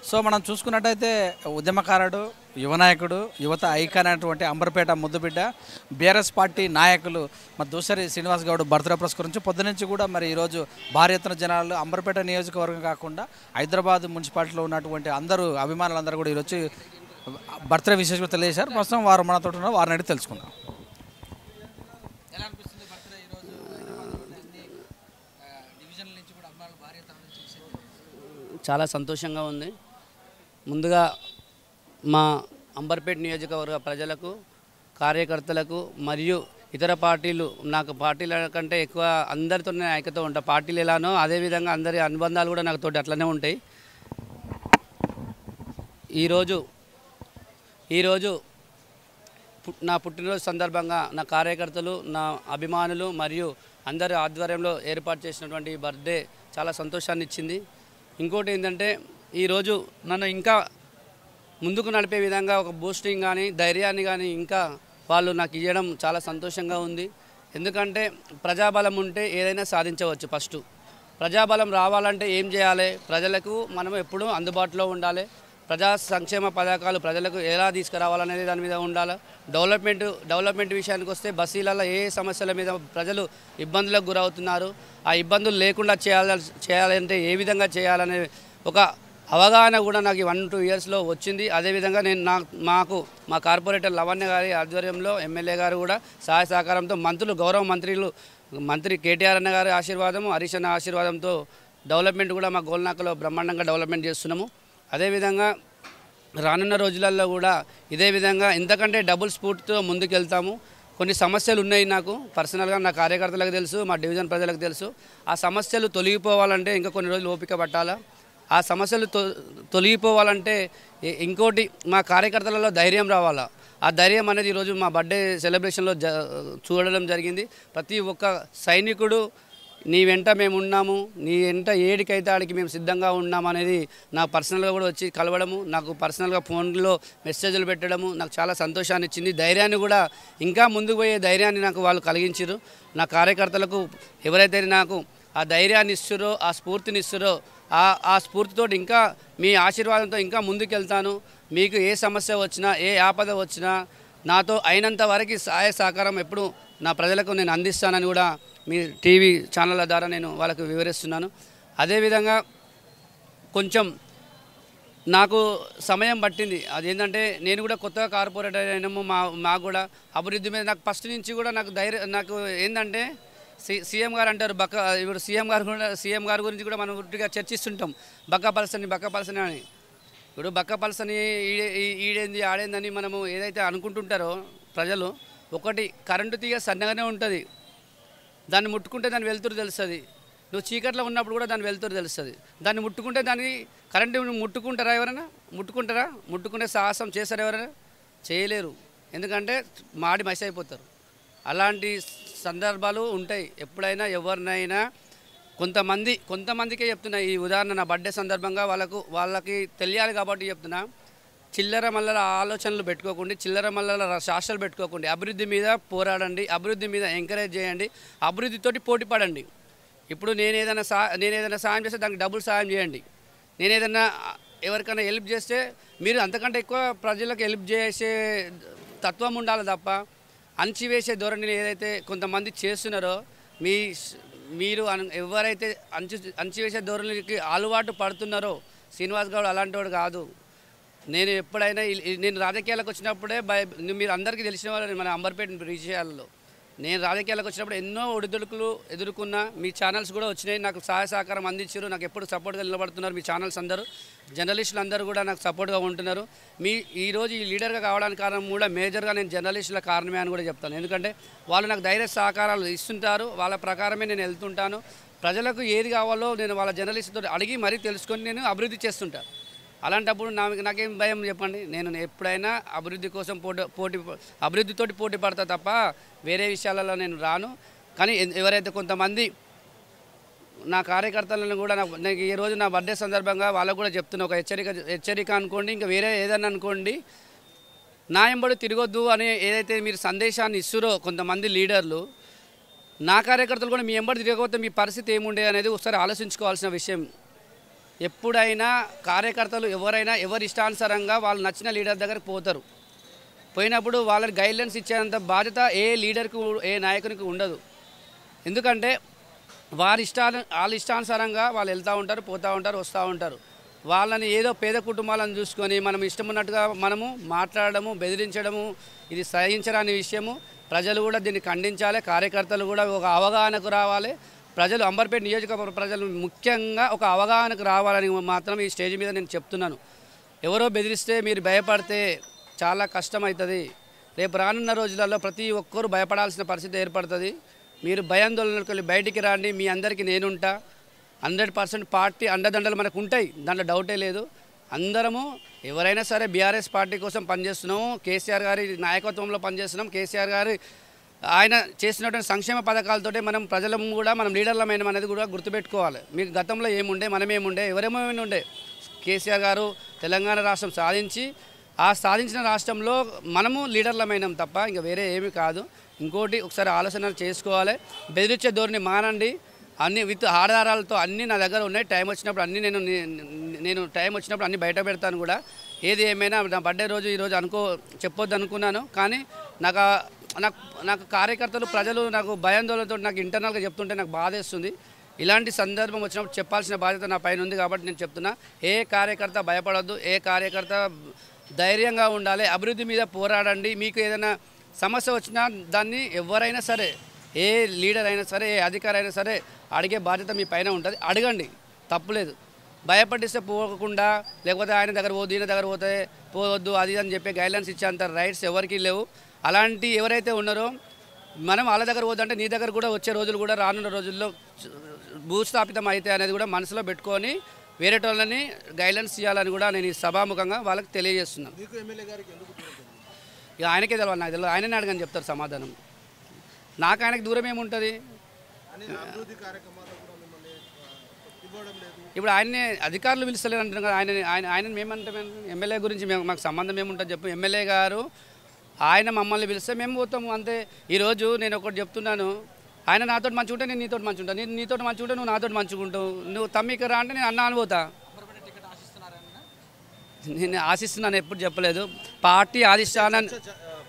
So మనం చూసుకున్నట్టయితే ఉద్యమకారుడు, యువనాయకుడు, యువత ఐకాన్ అయినటువంటి అంబర్పేట ముద్దుబిడ్డ బీఆర్ఎస్ పార్టీ నాయకులు మరి దూసరి శ్రీనివాస్ గౌడ్ బర్త్డే పురస్కరించి పొద్దునుంచి కూడా మరి ఈరోజు భారీ ఎత్తున జనాలు అంబర్పేట నియోజకవర్గం కాకుండా హైదరాబాద్ మున్సిపాలిటీలో ఉన్నటువంటి అందరూ అభిమానులందరూ కూడా ఈరోజు బర్త్డే విశేషంగా తెలియజేశారు. ప్రస్తుతం వారు మనతో ఉన్నారు, వారిని అడిగి తెలుసుకుందాం. చాలా సంతోషంగా ఉంది. ముందుగా మా అంబర్పేట నియోజకవర్గ ప్రజలకు, కార్యకర్తలకు మరియు ఇతర పార్టీలు, నాకు పార్టీల కంటే ఎక్కువ అందరితోనే ఐక్యత ఉంటా. పార్టీలు ఎలానో అదేవిధంగా అందరి అనుబంధాలు కూడా నాకు తోటి అట్లనే ఉంటాయి. ఈరోజు నా పుట్టినరోజు సందర్భంగా నా కార్యకర్తలు, నా అభిమానులు మరియు అందరి ఆధ్వర్యంలో ఏర్పాటు చేసినటువంటి బర్త్డే చాలా సంతోషాన్ని ఇచ్చింది. ఇంకోటి ఏంటంటే ఈరోజు నన్ను ఇంకా ముందుకు నడిపే విధంగా ఒక బూస్టింగ్ కానీ ధైర్యాన్ని కానీ ఇంకా వాళ్ళు నాకు ఇవ్వడం చాలా సంతోషంగా ఉంది. ఎందుకంటే ప్రజాబలం ఉంటే ఏదైనా సాధించవచ్చు. ఫస్ట్ ప్రజాబలం రావాలంటే ఏం చేయాలి? ప్రజలకు మనం ఎప్పుడూ అందుబాటులో ఉండాలి. ప్రజా సంక్షేమ పథకాలు ప్రజలకు ఎలా తీసుకురావాలనేది దాని మీద ఉండాలి. డెవలప్మెంట్ విషయానికి వస్తే బస్సీలలో ఏ సమస్యల మీద ప్రజలు ఇబ్బందులకు గురవుతున్నారు, ఆ ఇబ్బందులు లేకుండా చేయాలంటే ఏ విధంగా చేయాలనే ఒక అవగాహన కూడా నాకు 1-2 ఇయర్స్లో వచ్చింది. అదేవిధంగా నేను మా కార్పొరేటర్ లవణ్య గారి ఆధ్వర్యంలో ఎమ్మెల్యే గారు కూడా సహాయ సహకారంతో గౌరవ మంత్రి కేటీఆర్ అన్న గారి ఆశీర్వాదము, హరీష్ అన్న ఆశీర్వాదంతో డెవలప్మెంట్ కూడా మా గోల్నాకలో బ్రహ్మాండంగా డెవలప్మెంట్ చేస్తున్నాము. అదేవిధంగా రానున్న రోజులలో కూడా ఇదే విధంగా ఇంతకంటే డబుల్ స్ఫూర్తితో ముందుకెళ్తాము. కొన్ని సమస్యలు ఉన్నాయి నాకు పర్సనల్గా, నా కార్యకర్తలకు తెలుసు, మా డివిజన్ ప్రజలకు తెలుసు. ఆ సమస్యలు తొలగిపోవాలంటే ఇంకా కొన్ని రోజులు ఓపిక పట్టాలా. ఆ సమస్యలు తొలగిపోవాలంటే ఇంకోటి మా కార్యకర్తలలో ధైర్యం రావాలా. ఆ ధైర్యం అనేది ఈరోజు మా బర్త్డే సెలబ్రేషన్లో చూడడం జరిగింది. ప్రతి ఒక్క సైనికుడు నీ వెంట మేము ఉన్నాము, నీ వెంట ఏడికైతే ఆడికి మేము సిద్ధంగా ఉన్నాము అనేది నాకు పర్సనల్గా కూడా వచ్చి కలవడము, నాకు పర్సనల్గా ఫోన్లో మెసేజ్లు పెట్టడము నాకు చాలా సంతోషాన్ని ఇచ్చింది. ధైర్యాన్ని కూడా ఇంకా ముందుకు పోయే ధైర్యాన్ని నాకు వాళ్ళు కలిగించారు. నా కార్యకర్తలకు ఎవరైతే నాకు ఆ ధైర్యాన్ని ఇస్తారో, ఆ స్ఫూర్తిని ఇస్తారో, ఆ స్ఫూర్తితో ఇంకా మీ ఆశీర్వాదంతో ఇంకా ముందుకెళ్తాను. మీకు ఏ సమస్య వచ్చినా, ఏ ఆపద వచ్చినా నాతో అయినంత వరకు సహాయ సహకారం ఎప్పుడు నా ప్రజలకు నేను అందిస్తానని కూడా మీ టీవీ ఛానళ్ళ ద్వారా నేను వాళ్ళకు వివరిస్తున్నాను. అదేవిధంగా కొంచెం నాకు సమయం పట్టింది. అదేంటంటే నేను కూడా కొత్తగా కార్పొరేటర్ అయినాము. మాకు కూడా అభివృద్ధి మీద నాకు ఫస్ట్ నుంచి కూడా నాకు ఏంటంటే సీఎం గారు అంటారు ఇప్పుడు సీఎం గారి గురించి కూడా మనం గుర్తుగా చర్చిస్తుంటాం. బక్క పల్సని అని. ఇప్పుడు బక్క పల్సని ఈడేంది ఆడేందని మనము ఏదైతే అనుకుంటుంటారో ప్రజలు, ఒకటి కరెంటు తీగ సన్నగానే ఉంటుంది, దాన్ని ముట్టుకుంటే దాని వెలుతురు తెలుస్తుంది. నువ్వు చీకట్లో ఉన్నప్పుడు కూడా దాని వెలుతురు తెలుస్తుంది. దాన్ని ముట్టుకుంటే దాన్ని కరెంటు ముట్టుకుంటారా? ఎవరైనా ముట్టుకునే సాహసం చేస్తారా? ఎవరైనా చేయలేరు. ఎందుకంటే మాడి మసి అయిపోతారు. అలాంటి సందర్భాలు ఉంటాయి. ఎప్పుడైనా ఎవరినైనా కొంతమందికే చెప్తున్నా. ఈ ఉదాహరణ నా బర్త్డే సందర్భంగా వాళ్ళకి తెలియాలి కాబట్టి చెప్తున్నా. చిల్లర మల్లల ఆలోచనలు పెట్టుకోకుండా, చిల్లర మల్లల శాస్త్రాలు పెట్టుకోకుండా అభివృద్ధి మీద పోరాడండి, అభివృద్ధి మీద ఎంకరేజ్ చేయండి, అభివృద్ధితోటి పోటీ పడండి. ఇప్పుడు నేను ఏదైనా సాయం చేస్తే దానికి డబుల్ సాయం చేయండి. నేను ఏదైనా ఎవరికైనా హెల్ప్ చేస్తే మీరు అంతకంటే ఎక్కువ ప్రజలకు హెల్ప్ చేసే తత్వం ఉండాలి తప్ప అణచివేసే ధోరణిని ఏదైతే కొంతమంది చేస్తున్నారో, మీరు ఎవరైతే అణచివేసే ధోరణికి అలవాటు పడుతున్నారో, శ్రీనివాస్ గౌడ్ అలాంటి వాడు కాదు. నేను రాజకీయాలకు వచ్చినప్పుడే మీరు అందరికీ తెలిసిన వాళ్ళు మన అంబర్పేట విషయాలలో నేను రాజకీయాలకు వచ్చినప్పుడు ఎన్నో ఒడిదుడుకులు ఎదుర్కొన్నా. మీ ఛానల్స్ కూడా వచ్చినాయి, నాకు సహాయ సహకారం అందించారు, నాకు ఎప్పుడు సపోర్ట్గా నిలబడుతున్నారు. మీ ఛానల్స్ అందరూ, జర్నలిస్టులు అందరూ కూడా నాకు సపోర్ట్గా ఉంటున్నారు. ఈరోజు ఈ లీడర్గా కావడానికి కారణం కూడా మేజర్గా నేను జర్నలిస్టుల కారణమే అని కూడా చెప్తాను. ఎందుకంటే వాళ్ళు నాకు ధైర్య సహకారాలు ఇస్తుంటారు, వాళ్ళ ప్రకారమే నేను వెళ్తుంటాను. ప్రజలకు ఏది కావాలో నేను వాళ్ళ జర్నలిస్టుతో అడిగి మరీ తెలుసుకొని నేను అభివృద్ధి చేస్తుంటాను. అలాంటప్పుడు నాకేం భయం చెప్పండి? నేను ఎప్పుడైనా అభివృద్ధి కోసం అభివృద్ధితోటి పోటీ పడతా తప్ప వేరే విషయాలలో నేను రాను. కానీ ఎవరైతే కొంతమంది నా కార్యకర్తలను కూడా నాకు ఈరోజు నా బర్త్డే సందర్భంగా వాళ్ళకు కూడా చెప్తున్నా, ఒక హెచ్చరిక అనుకోండి, ఇంకా వేరే ఏదన్నా అనుకోండి, నా ఎంబడి తిరగొద్దు అని ఏదైతే మీరు సందేశాన్ని ఇస్తురో కొంతమంది లీడర్లు, నా కార్యకర్తలు కూడా మీ ఎంబడి తిరగకపోతే మీ పరిస్థితి ఏముండే అనేది ఒకసారి ఆలోచించుకోవాల్సిన విషయం. ఎప్పుడైనా కార్యకర్తలు ఎవరైనా ఎవరి ఇష్టానుసారంగా వాళ్ళు నచ్చిన లీడర్ దగ్గరికి పోతారు. పోయినప్పుడు వాళ్ళని గైడ్లైన్స్ ఇచ్చేంత బాధ్యత ఏ లీడర్కి ఏ నాయకునికి ఉండదు. ఎందుకంటే వాళ్ళ ఇష్టానుసారంగా వాళ్ళు వెళ్తూ ఉంటారు, పోతూ ఉంటారు, వస్తూ ఉంటారు. వాళ్ళని ఏదో పేద కుటుంబాలను చూసుకొని మనం ఇష్టం ఉన్నట్టుగా మనము మాట్లాడము, బెదిరించడము ఇది సహించరాని విషయము. ప్రజలు కూడా దీన్ని ఖండించాలి, కార్యకర్తలు కూడా ఒక అవగాహనకు రావాలి. ప్రజలు అంబర్పేట నియోజకవర్గ ప్రజలు ముఖ్యంగా ఒక అవగాహనకు రావాలని మాత్రం ఈ స్టేజ్ మీద నేను చెప్తున్నాను. ఎవరో బెదిరిస్తే మీరు భయపడితే చాలా కష్టమవుతుంది. రేపు రానున్న రోజులలో ప్రతి ఒక్కరూ భయపడాల్సిన పరిస్థితి ఏర్పడుతుంది. మీరు భయాందోళనకు వెళ్ళి బయటికి రండి, మీ అందరికీ నేనుంటా. 100% పార్టీ అండదండలు మనకు ఉంటాయి, దాంట్లో డౌటే లేదు. అందరము ఎవరైనా సరే బీఆర్ఎస్ పార్టీ కోసం పనిచేస్తున్నాము, కేసీఆర్ గారి నాయకత్వంలో పనిచేస్తున్నాం. కేసీఆర్ గారి ఆయన చేసినటువంటి సంక్షేమ పథకాలతోటే మనం ప్రజలం కూడా మనం లీడర్లమైన అనేది కూడా గుర్తుపెట్టుకోవాలి. మీకు గతంలో ఏముండే, మనమేముండే, ఎవరేమేముండే. కేసీఆర్ గారు తెలంగాణ రాష్ట్రం సాధించి ఆ సాధించిన రాష్ట్రంలో మనము లీడర్లమైనాం తప్ప ఇంకా వేరే ఏమీ కాదు. ఇంకోటి ఒకసారి ఆలోచన చేసుకోవాలి. బెదిరించే ధోరణి మానండి. అన్ని విత్ ఆధారాలతో అన్నీ నా దగ్గర ఉన్నాయి. టైం వచ్చినప్పుడు అన్నీ నేను టైం వచ్చినప్పుడు అన్నీ బయట పెడతాను కూడా. ఏది ఏమైనా నా బర్త్డే రోజు ఈరోజు చెప్పొద్దు అనుకున్నాను, కానీ నాకు కార్యకర్తలు ప్రజలు నాకు భయాందోళనతో నాకు ఇంటర్నల్గా చెప్తుంటే నాకు బాధేస్తుంది. ఇలాంటి సందర్భం వచ్చినప్పుడు చెప్పాల్సిన బాధ్యత నా పైన ఉంది కాబట్టి నేను చెప్తున్నా. ఏ కార్యకర్త భయపడొద్దు, ఏ కార్యకర్త ధైర్యంగా ఉండాలి, అభివృద్ధి మీద పోరాడండి. మీకు ఏదైనా సమస్య వచ్చినా దాన్ని ఎవరైనా సరే, ఏ లీడర్ అయినా సరే, ఏ అధికారి అయినా సరే అడిగే బాధ్యత మీ పైన ఉంటుంది. అడగండి, తప్పులేదు. భయపడిస్తే పోకుండా లేకపోతే ఆయన దగ్గర దీని దగ్గర పోతే పోవద్దు అది అని చెప్పి గైడ్లైన్స్ ఇచ్చేంత రైట్స్ ఎవరికీ లేవు. అలాంటి ఎవరైతే ఉన్నారో మనం వాళ్ళ దగ్గర పోదంటే నీ దగ్గర కూడా వచ్చే రోజులు కూడా రానున్న రోజుల్లో భూస్థాపితం అయితే అనేది కూడా మనసులో పెట్టుకొని వేరే వాళ్ళని గైడ్లైన్స్ చేయాలని కూడా నేను ఈ సభాముఖంగా వాళ్ళకి తెలియజేస్తున్నాను. ఇక ఆయనకే తెలియాలి, నాకు తెలియదు. ఆయననే అడగని చెప్తారు సమాధానం. నాకు ఆయనకు దూరం ఏముంటుంది. ఇప్పుడు ఆయన్ని అధికారులు పిలుస్తలేరు అంటున్నారు కదా. ఆయన మేమంటే ఎమ్మెల్యే గురించి మాకు సంబంధం ఏముంటుంది చెప్పు. ఎమ్మెల్యే గారు ఆయన మమ్మల్ని పిలిస్తే మేము పోతాము అంతే. ఈరోజు నేను ఒకటి చెప్తున్నాను, ఆయన నాతో మంచుకుంటే నేను నీతో మంచుకుంటాను, నేను నీతో మంచుకుంటే నువ్వు నాతో మంచుకుంటావు. నువ్వు తమ్మిక రా అంటే నేను అన్నా అనుపోతా. నేను ఆశిస్తున్నాను, ఎప్పుడు చెప్పలేదు. పార్టీ అధిష్టానం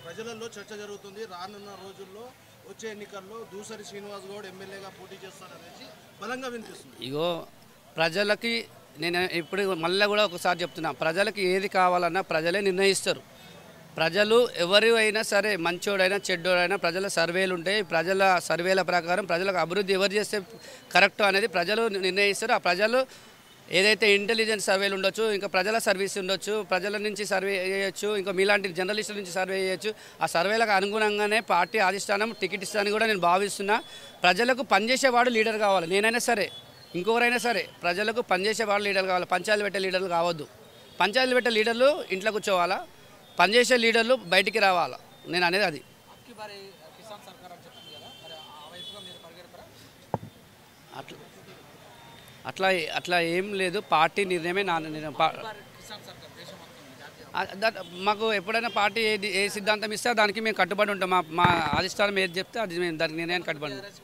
ప్రజలలో చర్చ జరుగుతుంది. రానున్న రోజుల్లో వచ్చే ఎన్నికల్లో దూసరి శ్రీనివాస్ గౌడ్ ఎమ్మెల్యేగా పోటీ చేస్తారనేసి బలంగా వినిపిస్తుంది. ఇగో ప్రజలకి నేను ఇప్పుడు మళ్ళీ కూడా ఒకసారి చెప్తున్నా, ప్రజలకి ఏది కావాలన్నా ప్రజలే నిర్ణయిస్తారు. ప్రజలు ఎవరు అయినా సరే, మంచోడైనా చెడ్డోడైనా ప్రజల సర్వేలు ఉంటాయి. ప్రజల సర్వేల ప్రకారం ప్రజలకు అభివృద్ధి ఎవరు చేస్తే కరెక్ట్ అనేది ప్రజలు నిర్ణయిస్తారు. ఆ ప్రజలు ఏదైతే ఇంటెలిజెన్స్ సర్వేలు ఉండొచ్చు, ఇంకా ప్రజల సర్వీస్ ఉండొచ్చు, ప్రజల నుంచి సర్వే చేయొచ్చు, ఇంకా మీలాంటి జర్నలిస్టుల నుంచి సర్వే చేయొచ్చు. ఆ సర్వేలకు అనుగుణంగానే పార్టీ అధిష్టానం టికెట్ ఇస్తానని కూడా నేను భావిస్తున్నా. ప్రజలకు పనిచేసేవాడు లీడర్ కావాలి. నేనైనా సరే, ఇంకొకరైనా సరే, ప్రజలకు పనిచేసేవాడు లీడర్ కావాలి. పంచాయతీలు పెట్టే లీడర్లు కావద్దు. పంచాయతీలు పెట్టే లీడర్లు ఇంట్లో కూర్చోవాలా, పనిచేసే లీడర్లు బయటికి రావాలా. నేను అనేది అది. అట్లా ఏం లేదు. పార్టీ నిర్ణయమే నా నిర్ణయం. మాకు ఎప్పుడైనా పార్టీ ఏ సిద్ధాంతం ఇస్తే దానికి మేము కట్టుబడి ఉంటాం. మా అధిష్టానం ఏది చెప్తే అది మేము దానికి నిర్ణయాన్ని కట్టుబడి ఉంటాం.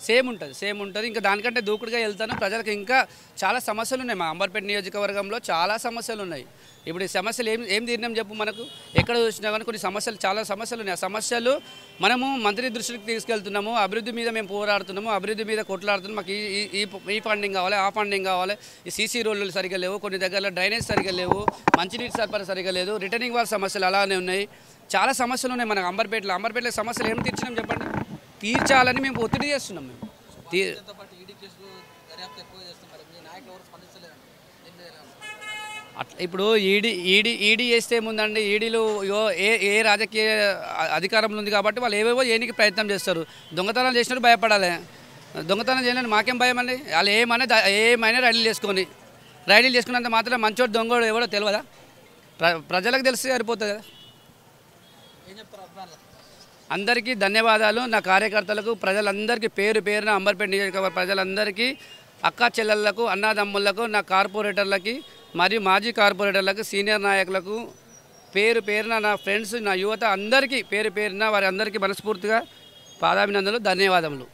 సేమ్ ఉంటుంది. ఇంకా దానికంటే దూకుడుగా వెళ్తాను. ప్రజలకు ఇంకా చాలా సమస్యలు ఉన్నాయి. మా అంబర్పేట నియోజకవర్గంలో చాలా సమస్యలు ఉన్నాయి. ఇప్పుడు ఈ సమస్యలు ఏం తీర్ణం చెప్పు. మనకు ఎక్కడ చూసినా కానీ కొన్ని సమస్యలు, చాలా సమస్యలు ఉన్నాయి. ఆ సమస్యలు మనము మంత్రి దృష్టికి తీసుకెళ్తున్నాము. అభివృద్ధి మీద మేము పోరాడుతున్నాము, అభివృద్ధి మీద కొట్లాడుతున్నాము. మాకు ఈ ఫండింగ్ కావాలి, ఆ ఫండింగ్ కావాలి. ఈ సీసీ రోడ్లు సరిగ్గా లేవు, కొన్ని దగ్గరలో డ్రైనేజ్ సరిగ్గా లేవు, మంచినీటి సరఫరా సరిగ్గా లేదు, రిటర్నింగ్ వాళ్ళ సమస్యలు అలానే ఉన్నాయి. చాలా సమస్యలు ఉన్నాయి మనకు అంబర్పేటలో సమస్యలు ఏం తీర్చినాం చెప్పండి. తీర్చాలని మేము ఒత్తిడి చేస్తున్నాం. మేము అట్లా ఇప్పుడు ఈడీ చేస్తే ఏముందండి. ఈడీలు ఏ రాజకీయ అధికారంలో ఉంది కాబట్టి వాళ్ళు ఏవేవో ఏనికి ప్రయత్నం చేస్తారు. దొంగతనాలు చేసినట్టు భయపడాలి. దొంగతనం చేయాలని మాకేం భయం అండి. వాళ్ళు ఏమైనా రైలు చేసుకున్నంత మాత్రం మంచోడు దొంగోడు ఎవడో తెలియదా? ప్రజలకు తెలిసి సరిపోతుంది కదా. అందరికీ ధన్యవాదాలు. నా కార్యకర్తలకు, ప్రజలందరికీ పేరున అంబర్పేట నియోజకవర్గ ప్రజలందరికీ, అక్క చెల్లెళ్లకు, అన్నదమ్ములకు, నా కార్పొరేటర్లకి మరియు మాజీ కార్పొరేటర్లకు, సీనియర్ నాయకులకు పేరున నా ఫ్రెండ్స్, నా యువత అందరికీ పేరున వారి అందరికీ మనస్ఫూర్తిగా పాదాభినందనలు, ధన్యవాదములు.